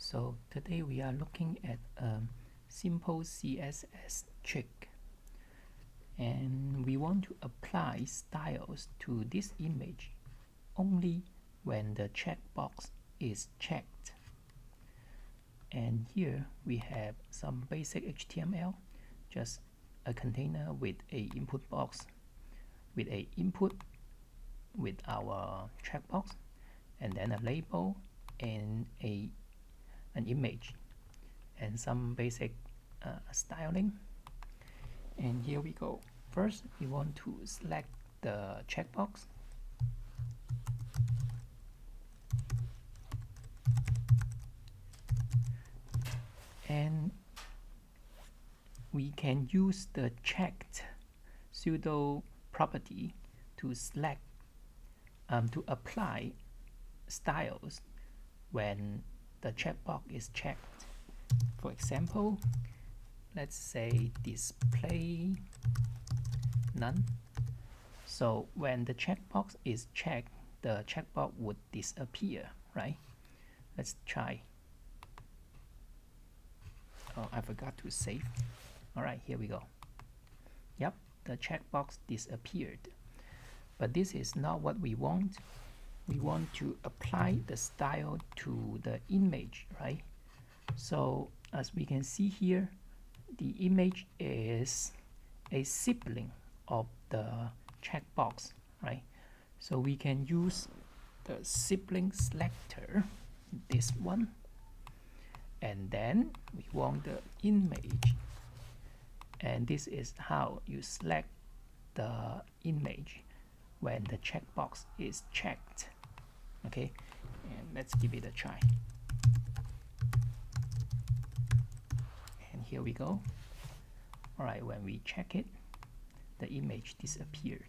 So today we are looking at a simple CSS trick, and we want to apply styles to this image only when the checkbox is checked. And here we have some basic HTML, just a container with a input box, with a input with our checkbox, and then a label and an image and some basic styling. And here we go. First, we want to select the checkbox, and we can use the checked pseudo property to select to apply styles when the checkbox is checked. For example, let's say display none. So when the checkbox is checked, the checkbox would disappear, right? Let's try. Oh, I forgot to save. Alright, here we go. Yep, the checkbox disappeared. But this is not what we want. We want to apply the style to the image, right? So as we can see here, the image is a sibling of the checkbox, right? So we can use the sibling selector, this one, and then we want the image, and this is how you select the image when the checkbox is checked. Okay, and let's give it a try. And here we go. Alright, when we check it, the image disappeared.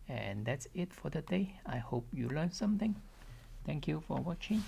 And that's it for the day. I hope you learned something. Thank you for watching.